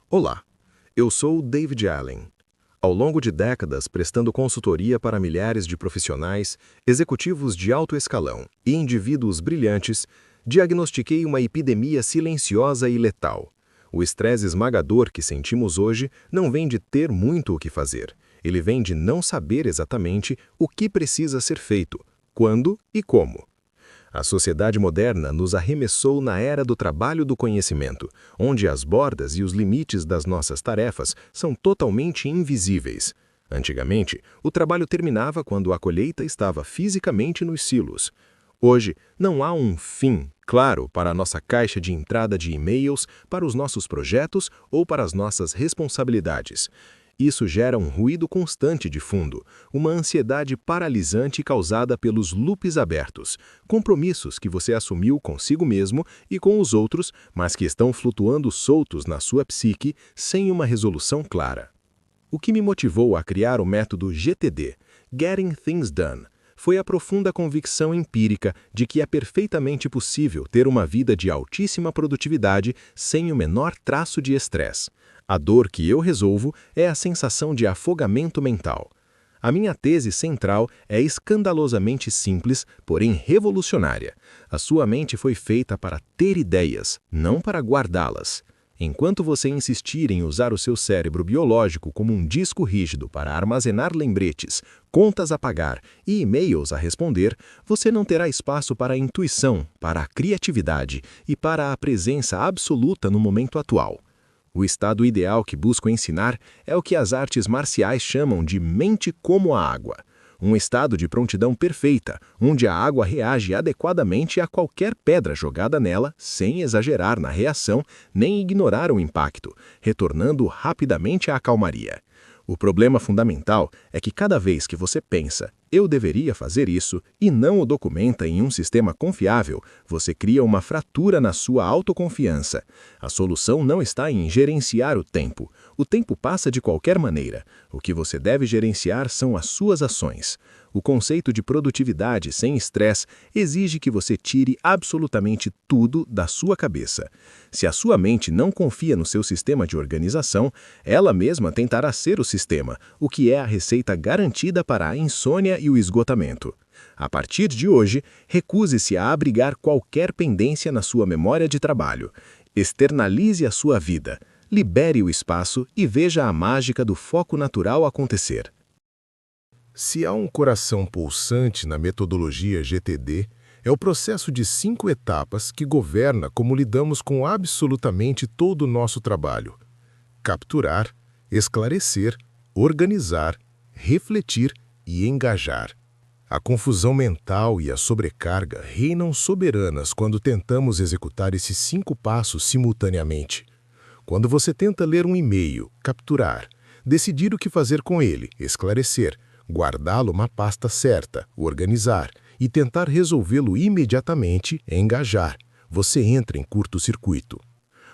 Olá, eu sou David Allen. Ao longo de décadas, prestando consultoria para milhares de profissionais, executivos de alto escalão e indivíduos brilhantes, diagnostiquei uma epidemia silenciosa e letal. O estresse esmagador que sentimos hoje não vem de ter muito o que fazer. Ele vem de não saber exatamente o que precisa ser feito, quando e como. A sociedade moderna nos arremessou na era do trabalho do conhecimento, onde as bordas e os limites das nossas tarefas são totalmente invisíveis. Antigamente, o trabalho terminava quando a colheita estava fisicamente nos silos. Hoje, não há um fim claro para a nossa caixa de entrada de e-mails, para os nossos projetos ou para as nossas responsabilidades. Isso gera um ruído constante de fundo, uma ansiedade paralisante causada pelos loops abertos, compromissos que você assumiu consigo mesmo e com os outros, mas que estão flutuando soltos na sua psique sem uma resolução clara. O que me motivou a criar o método GTD, Getting Things Done, foi a profunda convicção empírica de que é perfeitamente possível ter uma vida de altíssima produtividade sem o menor traço de estresse. A dor que eu resolvo é a sensação de afogamento mental. A minha tese central é escandalosamente simples, porém revolucionária. A sua mente foi feita para ter ideias, não para guardá-las. Enquanto você insistir em usar o seu cérebro biológico como um disco rígido para armazenar lembretes, contas a pagar e e-mails a responder, você não terá espaço para a intuição, para a criatividade e para a presença absoluta no momento atual. O estado ideal que busco ensinar é o que as artes marciais chamam de mente como a água. Um estado de prontidão perfeita, onde a água reage adequadamente a qualquer pedra jogada nela, sem exagerar na reação nem ignorar o impacto, retornando rapidamente à calmaria. O problema fundamental é que cada vez que você pensa, eu deveria fazer isso, e não o documenta em um sistema confiável, você cria uma fratura na sua autoconfiança. A solução não está em gerenciar o tempo. O tempo passa de qualquer maneira. O que você deve gerenciar são as suas ações. O conceito de produtividade sem estresse exige que você tire absolutamente tudo da sua cabeça. Se a sua mente não confia no seu sistema de organização, ela mesma tentará ser o sistema, o que é a receita garantida para a insônia e o esgotamento. A partir de hoje, recuse-se a abrigar qualquer pendência na sua memória de trabalho. Externalize a sua vida, libere o espaço e veja a mágica do foco natural acontecer. Se há um coração pulsante na metodologia GTD, é o processo de 5 etapas que governa como lidamos com absolutamente todo o nosso trabalho: capturar, esclarecer, organizar, refletir e engajar. A confusão mental e a sobrecarga reinam soberanas quando tentamos executar esses 5 passos simultaneamente. Quando você tenta ler um e-mail, capturar, decidir o que fazer com ele, esclarecer, guardá-lo numa pasta certa, organizar e tentar resolvê-lo imediatamente, engajar, você entra em curto-circuito.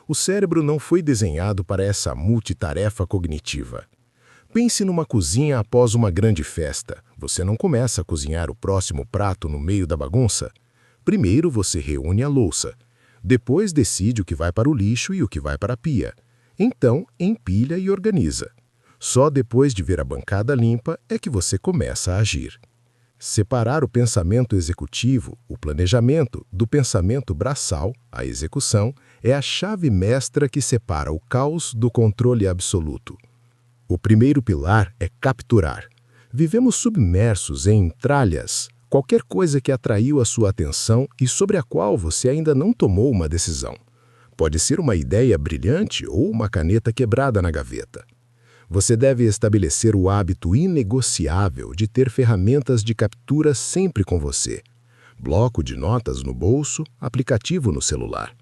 O cérebro não foi desenhado para essa multitarefa cognitiva. Pense numa cozinha após uma grande festa. Você não começa a cozinhar o próximo prato no meio da bagunça. Primeiro você reúne a louça. Depois decide o que vai para o lixo e o que vai para a pia. Então, empilha e organiza. Só depois de ver a bancada limpa é que você começa a agir. Separar o pensamento executivo, o planejamento, do pensamento braçal, a execução, é a chave mestra que separa o caos do controle absoluto. O primeiro pilar é capturar. Vivemos submersos em tralhas, qualquer coisa que atraiu a sua atenção e sobre a qual você ainda não tomou uma decisão. Pode ser uma ideia brilhante ou uma caneta quebrada na gaveta. Você deve estabelecer o hábito inegociável de ter ferramentas de captura sempre com você. Bloco de notas no bolso, aplicativo no celular.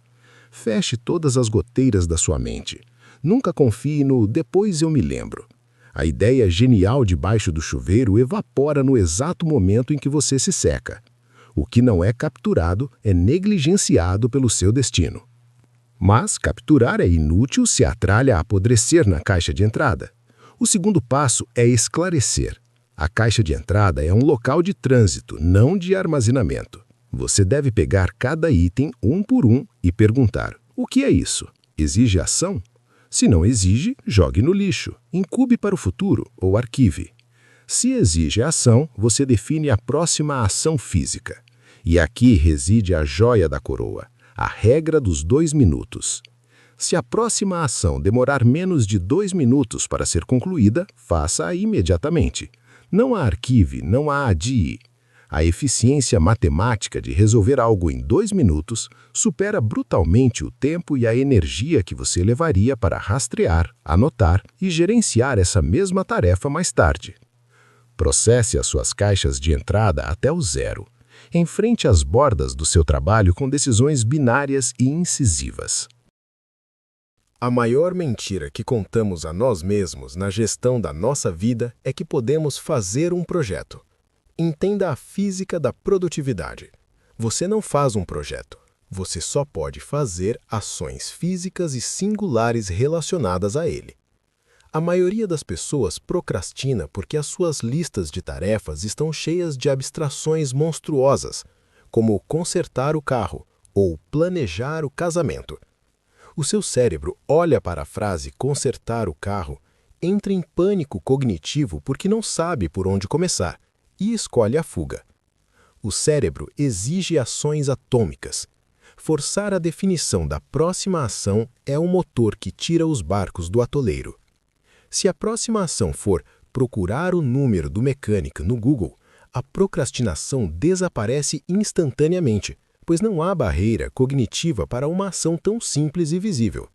Feche todas as goteiras da sua mente. Nunca confie no "depois eu me lembro". A ideia genial debaixo do chuveiro evapora no exato momento em que você se seca. O que não é capturado é negligenciado pelo seu destino. Mas capturar é inútil se a tralha apodrecer na caixa de entrada. O segundo passo é esclarecer. A caixa de entrada é um local de trânsito, não de armazenamento. Você deve pegar cada item um por um e perguntar: o que é isso? Exige ação? Se não exige, jogue no lixo, incube para o futuro ou arquive. Se exige ação, você define a próxima ação física. E aqui reside a joia da coroa, a regra dos 2 minutos. Se a próxima ação demorar menos de 2 minutos para ser concluída, faça-a imediatamente. Não a arquive, não a adie. A eficiência matemática de resolver algo em 2 minutos supera brutalmente o tempo e a energia que você levaria para rastrear, anotar e gerenciar essa mesma tarefa mais tarde. Processe as suas caixas de entrada até o zero. Enfrente as bordas do seu trabalho com decisões binárias e incisivas. A maior mentira que contamos a nós mesmos na gestão da nossa vida é que podemos fazer um projeto. Entenda a física da produtividade. Você não faz um projeto. Você só pode fazer ações físicas e singulares relacionadas a ele. A maioria das pessoas procrastina porque as suas listas de tarefas estão cheias de abstrações monstruosas, como consertar o carro ou planejar o casamento. O seu cérebro olha para a frase consertar o carro, entra em pânico cognitivo porque não sabe por onde começar e escolhe a fuga. O cérebro exige ações atômicas. Forçar a definição da próxima ação é o motor que tira os barcos do atoleiro. Se a próxima ação for procurar o número do mecânico no Google, a procrastinação desaparece instantaneamente, pois não há barreira cognitiva para uma ação tão simples e visível.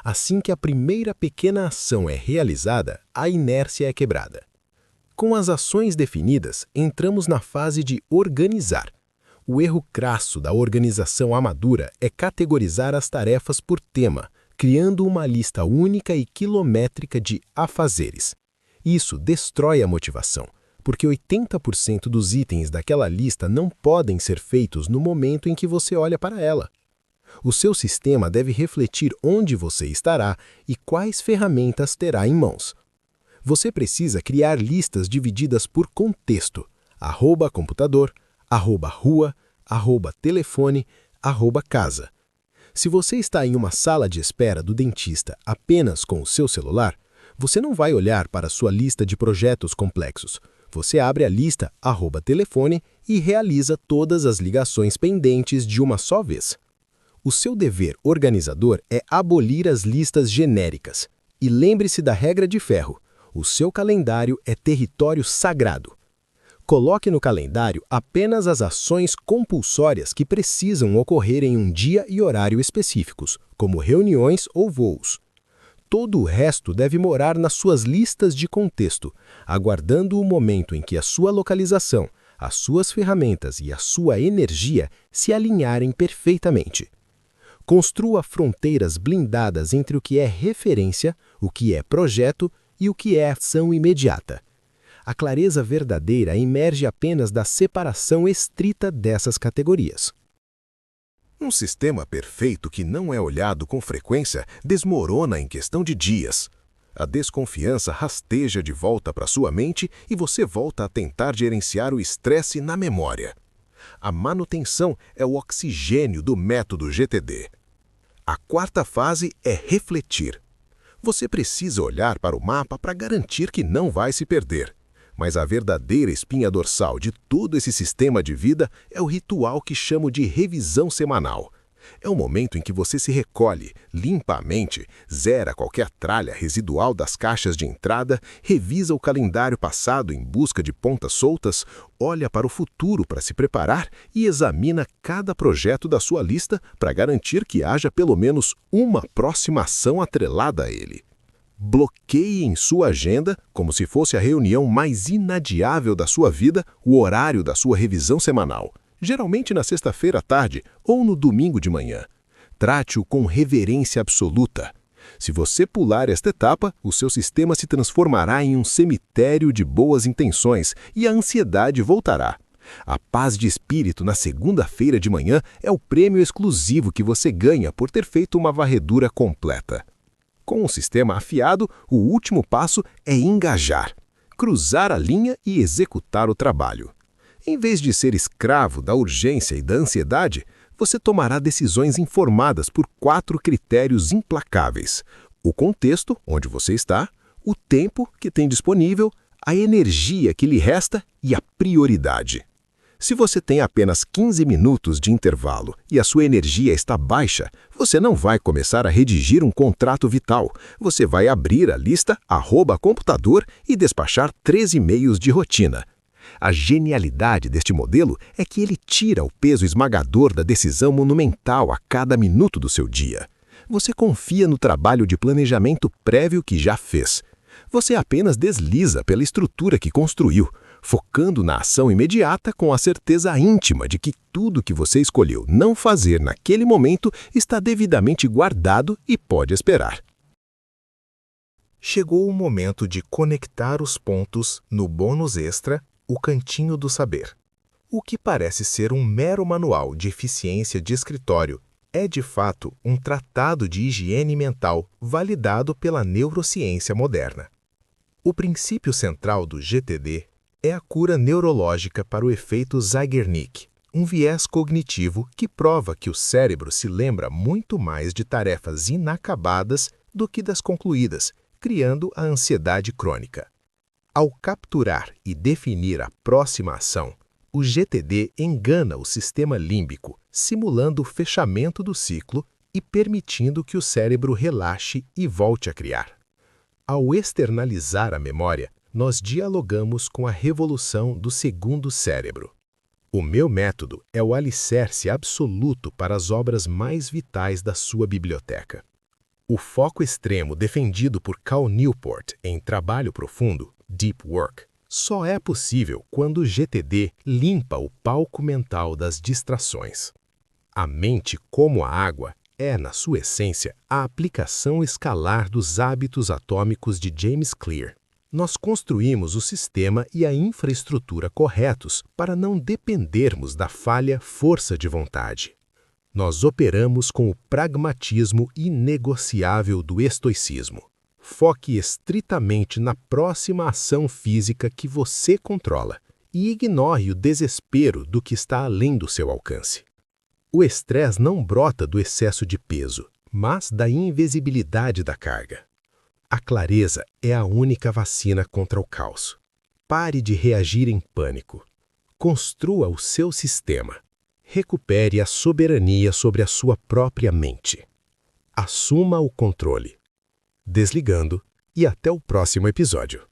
Assim que a primeira pequena ação é realizada, a inércia é quebrada. Com as ações definidas, entramos na fase de organizar. O erro crasso da organização amadura é categorizar as tarefas por tema, criando uma lista única e quilométrica de afazeres. Isso destrói a motivação, porque 80% dos itens daquela lista não podem ser feitos no momento em que você olha para ela. O seu sistema deve refletir onde você estará e quais ferramentas terá em mãos. Você precisa criar listas divididas por contexto, @computador, @rua, @telefone, @casa. Se você está em uma sala de espera do dentista apenas com o seu celular, você não vai olhar para sua lista de projetos complexos. Você abre a lista @telefone e realiza todas as ligações pendentes de uma só vez. O seu dever organizador é abolir as listas genéricas. E lembre-se da regra de ferro: o seu calendário é território sagrado. Coloque no calendário apenas as ações compulsórias que precisam ocorrer em um dia e horário específicos, como reuniões ou voos. Todo o resto deve morar nas suas listas de contexto, aguardando o momento em que a sua localização, as suas ferramentas e a sua energia se alinharem perfeitamente. Construa fronteiras blindadas entre o que é referência, o que é projeto e o que é ação imediata. A clareza verdadeira emerge apenas da separação estrita dessas categorias. Um sistema perfeito que não é olhado com frequência desmorona em questão de dias. A desconfiança rasteja de volta para sua mente e você volta a tentar gerenciar o estresse na memória. A manutenção é o oxigênio do método GTD. A quarta fase é refletir. Você precisa olhar para o mapa para garantir que não vai se perder. Mas a verdadeira espinha dorsal de todo esse sistema de vida é o ritual que chamo de revisão semanal. É o momento em que você se recolhe, limpa a mente, zera qualquer tralha residual das caixas de entrada, revisa o calendário passado em busca de pontas soltas, olha para o futuro para se preparar e examina cada projeto da sua lista para garantir que haja pelo menos uma próxima ação atrelada a ele. Bloqueie em sua agenda, como se fosse a reunião mais inadiável da sua vida, o horário da sua revisão semanal, geralmente na sexta-feira à tarde ou no domingo de manhã. Trate-o com reverência absoluta. Se você pular esta etapa, o seu sistema se transformará em um cemitério de boas intenções e a ansiedade voltará. A paz de espírito na segunda-feira de manhã é o prêmio exclusivo que você ganha por ter feito uma varredura completa. Com o sistema afiado, o último passo é engajar, cruzar a linha e executar o trabalho. Em vez de ser escravo da urgência e da ansiedade, você tomará decisões informadas por 4 critérios implacáveis: o contexto onde você está, o tempo que tem disponível, a energia que lhe resta e a prioridade. Se você tem apenas 15 minutos de intervalo e a sua energia está baixa, você não vai começar a redigir um contrato vital. Você vai abrir a lista @computador e despachar 3 e-mails de rotina. A genialidade deste modelo é que ele tira o peso esmagador da decisão monumental a cada minuto do seu dia. Você confia no trabalho de planejamento prévio que já fez. Você apenas desliza pela estrutura que construiu, focando na ação imediata com a certeza íntima de que tudo que você escolheu não fazer naquele momento está devidamente guardado e pode esperar. Chegou o momento de conectar os pontos no bônus extra, o Cantinho do Saber. O que parece ser um mero manual de eficiência de escritório é, de fato, um tratado de higiene mental validado pela neurociência moderna. O princípio central do GTD é a cura neurológica para o efeito Zeigarnik, um viés cognitivo que prova que o cérebro se lembra muito mais de tarefas inacabadas do que das concluídas, criando a ansiedade crônica. Ao capturar e definir a próxima ação, o GTD engana o sistema límbico, simulando o fechamento do ciclo e permitindo que o cérebro relaxe e volte a criar. Ao externalizar a memória, nós dialogamos com a revolução do segundo cérebro. O meu método é o alicerce absoluto para as obras mais vitais da sua biblioteca. O foco extremo defendido por Cal Newport em Trabalho Profundo, Deep Work, só é possível quando o GTD limpa o palco mental das distrações. A mente, como a água, é, na sua essência, a aplicação escalar dos hábitos atômicos de James Clear. Nós construímos o sistema e a infraestrutura corretos para não dependermos da falha força de vontade. Nós operamos com o pragmatismo inegociável do estoicismo. Foque estritamente na próxima ação física que você controla e ignore o desespero do que está além do seu alcance. O estresse não brota do excesso de peso, mas da invisibilidade da carga. A clareza é a única vacina contra o caos. Pare de reagir em pânico. Construa o seu sistema. Recupere a soberania sobre a sua própria mente. Assuma o controle. Desligando e até o próximo episódio.